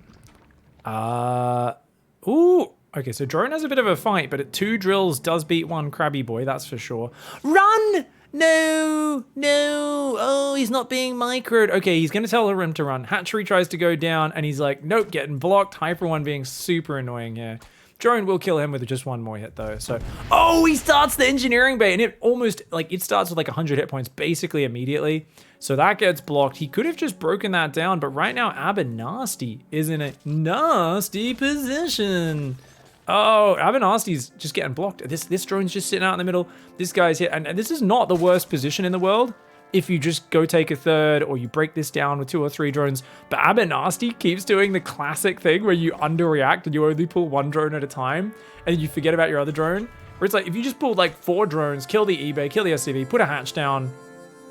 Ooh, okay, so Drone has a bit of a fight, but at 2 drills does beat 1 Krabby Boy, that's for sure. Run! No, oh, he's not being microed. Okay, he's gonna tell him to run. Hatchery tries to go down, and he's like, nope, getting blocked. Hyper 1 being super annoying here. Drone will kill him with just one more hit though. So, oh, he starts the engineering bay and it almost, like, it starts with like 100 hit points basically immediately. So that gets blocked. He could have just broken that down, but right now Abernasty is in a nasty position. Oh, Abernasty's just getting blocked. This drone's just sitting out in the middle. This guy's here, and this is not the worst position in the world if you just go take a third or you break this down with 2 or 3 drones. But Abernasty keeps doing the classic thing where you underreact and you only pull 1 drone at a time and you forget about your other drone. Where it's like, if you just pulled like 4 drones, kill the eBay, kill the SCV, put a hatch down,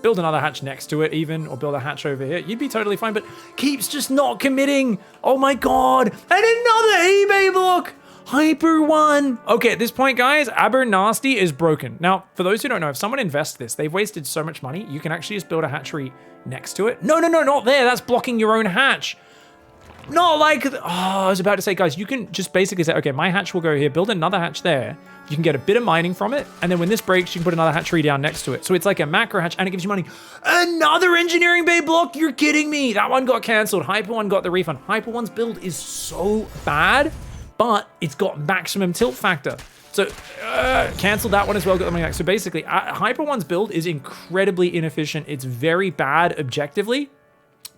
build another hatch next to it even, or build a hatch over here, you'd be totally fine, but keeps just not committing. Oh my God, and another eBay block. Hyper 1. Okay, at this point, guys, Abernasty is broken. Now, for those who don't know, if someone invests this, they've wasted so much money, you can actually just build a hatchery next to it. No, not there. That's blocking your own hatch. Not like, oh, I was about to say, guys, you can just basically say, okay, my hatch will go here, build another hatch there. You can get a bit of mining from it, and then when this breaks, you can put another hatchery down next to it. So it's like a macro hatch, and it gives you money. Another engineering bay block? You're kidding me. That one got canceled. Hyper 1 got the refund. Hyper 1's build is so bad, but it's got maximum tilt factor. So cancel that one as well, got the money back. So basically, Hyper 1's build is incredibly inefficient. It's very bad objectively,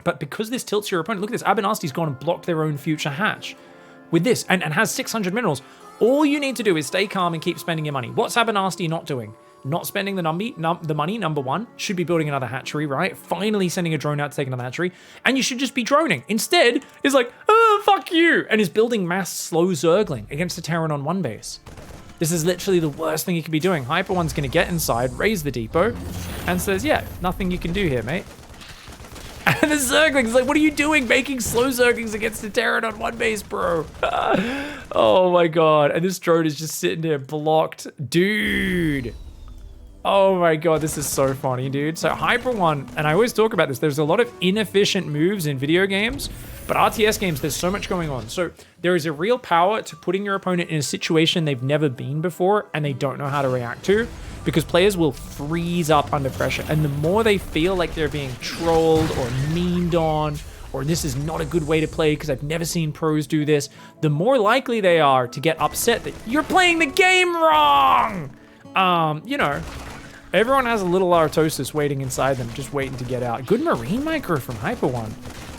but because this tilts your opponent, look at this, Abernasty's gone and blocked their own future hatch with this and has 600 minerals. All you need to do is stay calm and keep spending your money. What's Abernasty not doing? Not spending the money, number one. Should be building another hatchery, right? Finally sending a drone out to take another hatchery. And you should just be droning. Instead, is like, oh, fuck you. And is building mass slow Zergling against the Terran on 1 base. This is literally the worst thing you could be doing. Hyper 1's going to get inside, raise the depot, and says, yeah, nothing you can do here, mate. And the Zergling's like, what are you doing making slow Zerglings against the Terran on 1 base, bro? Oh my God. And this drone is just sitting there blocked. Dude. Oh my God, this is so funny, dude. So Hyper 1, and I always talk about this, there's a lot of inefficient moves in video games, but RTS games, there's so much going on. So there is a real power to putting your opponent in a situation they've never been before and they don't know how to react to, because players will freeze up under pressure. And the more they feel like they're being trolled or memed on, or this is not a good way to play because I've never seen pros do this, the more likely they are to get upset that you're playing the game wrong. You know, everyone has a little Artosis waiting inside them, just waiting to get out. Good marine micro from Hyper 1.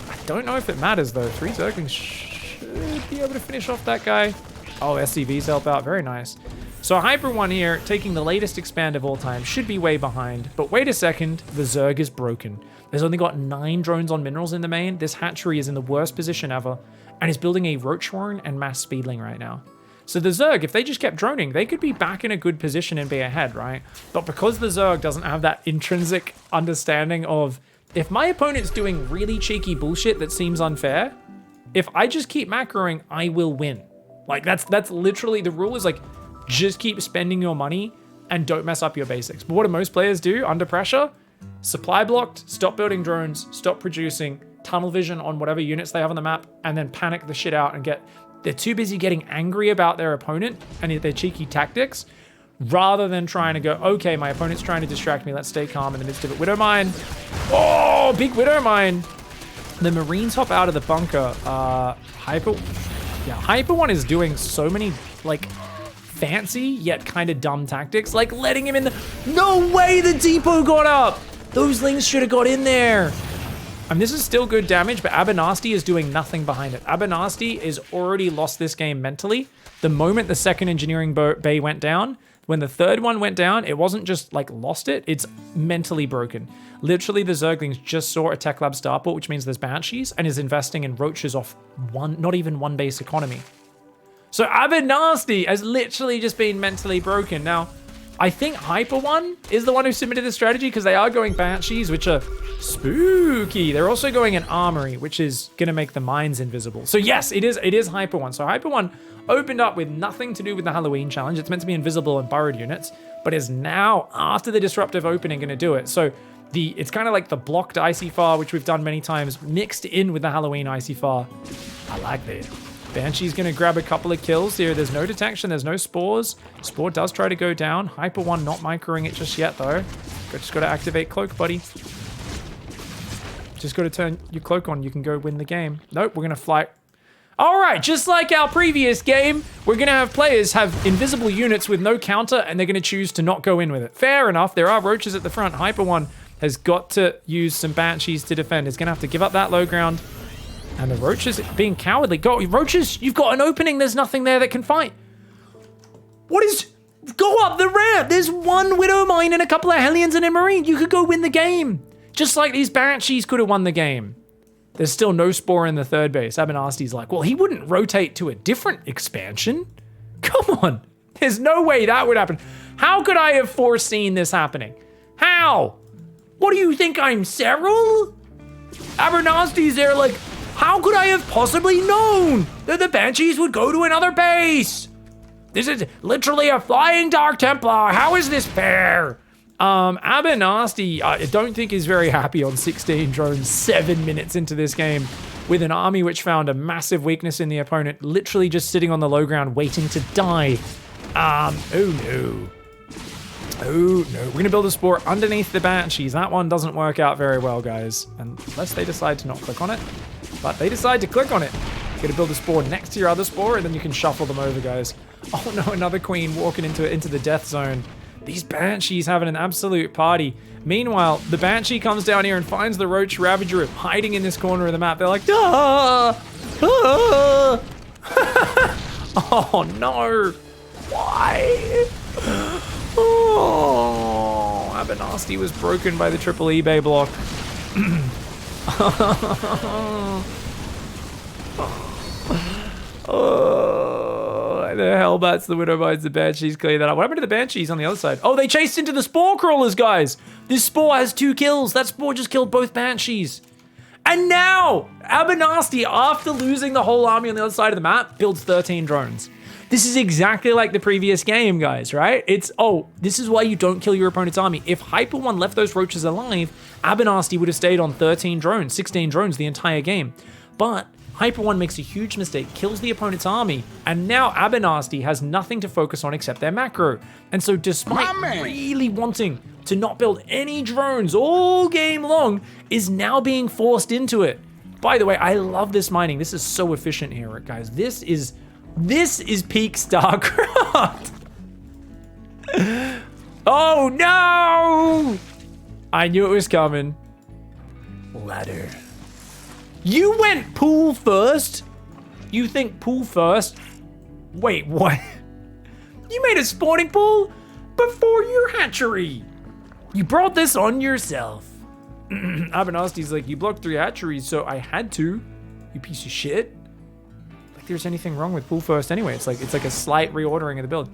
I don't know if it matters though. 3 Zerglings should be able to finish off that guy. Oh, SCVs help out. Very nice. So Hyper 1 here, taking the latest expand of all time, should be way behind. But wait a second, the Zerg is broken. There's only got 9 drones on minerals in the main. This hatchery is in the worst position ever, and is building a Roachhorn and mass speedling right now. So the Zerg, if they just kept droning, they could be back in a good position and be ahead, right? But because the Zerg doesn't have that intrinsic understanding of, if my opponent's doing really cheeky bullshit that seems unfair, if I just keep macroing, I will win. Like that's literally the rule, is like, just keep spending your money and don't mess up your basics. But what do most players do under pressure? Supply blocked, stop building drones, stop producing, tunnel vision on whatever units they have on the map, and then panic the shit out and they're too busy getting angry about their opponent and their cheeky tactics, rather than trying to go, okay, my opponent's trying to distract me, let's stay calm in the midst of it. Widow Mine. Oh, big Widow Mine. The Marines hop out of the bunker. Hyper 1 is doing so many, like, fancy yet kind of dumb tactics, like letting him in the... No way the depot got up! Those lings should have got in there. And this is still good damage, but Abernasty is doing nothing behind it. Abernasty is already lost this game mentally. The moment the second engineering bay went down, when the third one went down, it wasn't just like lost it, it's mentally broken. Literally, the Zerglings just saw a Tech Lab starport, which means there's Banshees, and is investing in roaches off not even 1 base economy. So Abernasty has literally just been mentally broken. Now, I think Hyper 1 is the one who submitted the strategy, because they are going Banshees, which are spooky. They're also going an Armory, which is going to make the mines invisible. So yes, it is Hyper 1. So Hyper 1 opened up with nothing to do with the Halloween challenge. It's meant to be invisible and burrowed units, but is now, after the disruptive opening, going to do it. So it's kind of like the blocked ICYFAR, which we've done many times, mixed in with the Halloween ICYFAR. I like that. Banshee's going to grab a couple of kills here. There's no detection. There's no spores. Spore does try to go down. Hyper 1 not microing it just yet, though. Just got to activate Cloak, buddy. Just got to turn your Cloak on. You can go win the game. Nope, we're going to fly. All right, just like our previous game, we're gonna have players have invisible units with no counter, and they're gonna choose to not go in with it. Fair enough, there are roaches at the front. Hyper One has got to use some banshees to defend. He's gonna have to give up that low ground. And the roaches being cowardly. Go, roaches, you've got an opening. There's nothing there that can fight. What is, go up the ramp. There's one Widow Mine and a couple of Hellions and a Marine. You could go win the game. Just like these banshees could have won the game. There's still no Spore in the third base. Abernathy's like, well, he wouldn't rotate to a different expansion. Come on. There's no way that would happen. How could I have foreseen this happening? How? What do you think, I'm Cyril? Abernathy's there like, how could I have possibly known that the Banshees would go to another base? This is literally a flying Dark Templar. How is this fair? Abernathy, I don't think is very happy on 16 drones 7 minutes into this game with an army which found a massive weakness in the opponent, literally just sitting on the low ground waiting to die. Oh no. Oh no, we're gonna build a Spore underneath the Banshees. That one doesn't work out very well, guys, unless they decide to not click on it. But they decide to click on it. You're gonna build a Spore next to your other Spore, and then you can shuffle them over, guys. Oh no, another Queen walking into the death zone. These Banshees having an absolute party. Meanwhile, the Banshee comes down here and finds the Roach Ravager hiding in this corner of the map. They're like, ah! Ah! Oh no! Why? Oh, Abernathy was broken by the triple eBay block. Oh, the Hellbats, the Widowmines, the Banshees clear that up. What happened to the Banshees on the other side? Oh, they chased into the Spore Crawlers, guys. This Spore has 2 kills. That Spore just killed both Banshees. And now, Abernathy, after losing the whole army on the other side of the map, builds 13 drones. This is exactly like the previous game, guys, right? It's, oh, this is why you don't kill your opponent's army. If Hyper One left those roaches alive, Abernathy would have stayed on 13 drones, 16 drones the entire game. But Hyper One makes a huge mistake, kills the opponent's army, and now Abernathy has nothing to focus on except their macro. And so despite really wanting to not build any drones all game long, is now being forced into it. By the way, I love this mining. This is so efficient here, guys. This is peak StarCraft. Oh no! I knew it was coming. Ladder. You went pool first? You think pool first? Wait, what? You made a spawning pool before your hatchery. You brought this on yourself. Abernathy's like, you blocked 3 hatcheries, so I had to. You piece of shit. Like there's anything wrong with pool first anyway. It's like a slight reordering of the build.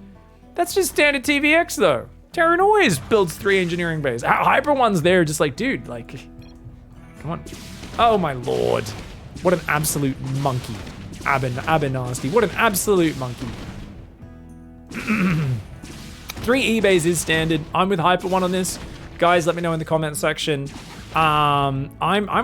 That's just standard TVX though. Terran always builds 3 engineering bays. Hyper One's there just like, dude, like, come on. Oh my lord. What an absolute monkey. Abernathy. What an absolute monkey. 3 eBays is standard. I'm with Hyper One on this. Guys, let me know in the comment section. I'm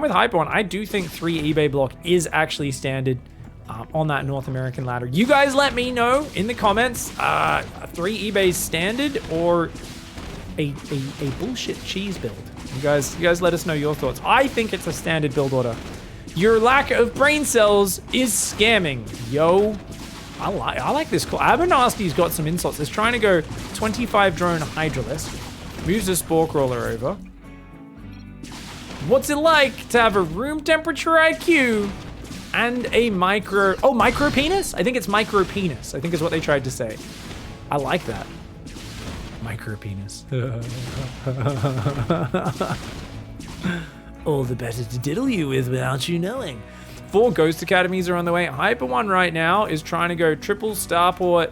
with Hyper One. I do think 3 eBay block is actually standard on that North American ladder. You guys let me know in the comments, 3 eBays standard or a bullshit cheese build. You guys let us know your thoughts. I think it's a standard build order. Your lack of brain cells is scamming. Yo, I like this call. Abernathy's got some insults. He's trying to go 25 drone Hydralisk. Moves the Spore Crawler over. What's it like to have a room temperature IQ and a micro penis? I think it's micro penis. I think is what they tried to say. I like that. Micro penis. All the better to diddle you with without you knowing. 4 Ghost Academies are on the way. Hyper One right now is trying to go triple Starport.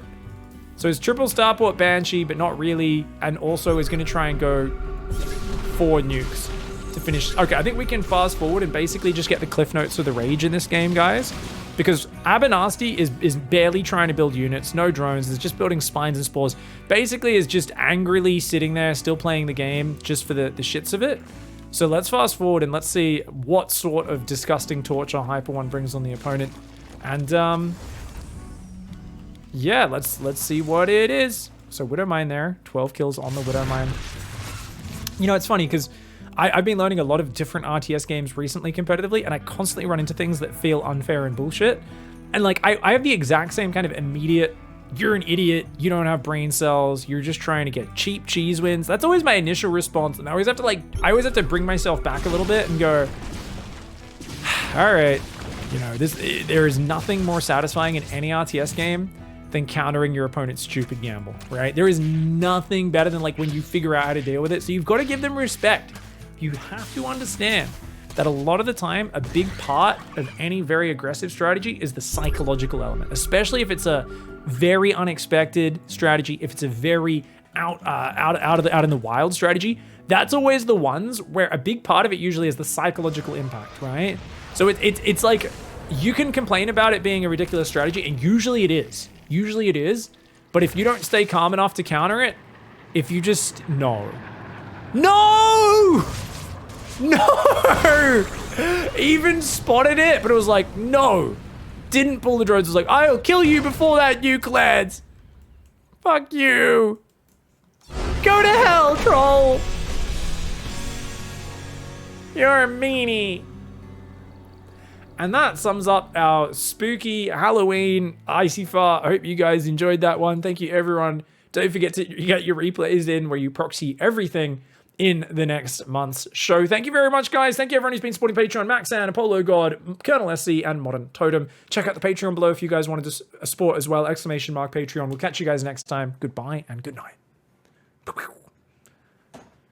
So it's triple Starport Banshee, but not really. And also is going to try and go 4 nukes to finish. Okay, I think we can fast forward and basically just get the cliff notes of the rage in this game, guys. Because Abernathy is barely trying to build units, no drones, is just building spines and spores. Basically is just angrily sitting there, still playing the game just for the shits of it. So let's fast forward and let's see what sort of disgusting torture Hyper One brings on the opponent. And yeah, let's see what it is. So Widowmine there, 12 kills on the Widowmine. You know, it's funny because I've been learning a lot of different RTS games recently competitively, and I constantly run into things that feel unfair and bullshit. And like, I have the exact same kind of immediate, you're an idiot, you don't have brain cells, you're just trying to get cheap cheese wins. That's always my initial response. And I always have to bring myself back a little bit and go, all right, you know, there is nothing more satisfying in any RTS game than countering your opponent's stupid gamble, right? There is nothing better than like when you figure out how to deal with it. So you've got to give them respect. You have to understand that a lot of the time, a big part of any very aggressive strategy is the psychological element, especially if it's a very unexpected strategy, if it's a very out in the wild strategy. That's always the ones where a big part of it usually is the psychological impact, right? So it's like, you can complain about it being a ridiculous strategy, and usually it is. Usually it is, but if you don't stay calm enough to counter it, if you just, no. Even spotted it, but it was like, no. Didn't pull the drones, it was like, I'll kill you before that, you clads. Fuck you. Go to hell, troll. You're a meanie. And that sums up our spooky Halloween ICYFAR. I hope you guys enjoyed that one. Thank you, everyone. Don't forget to get your replays in where you proxy everything in the next month's show. Thank you very much, guys. Thank you, everyone who's been supporting Patreon. Maxan, Apollo God, Colonel SC, and Modern Totem. Check out the Patreon below if you guys wanted to support as well. ! Patreon. We'll catch you guys next time. Goodbye and good night.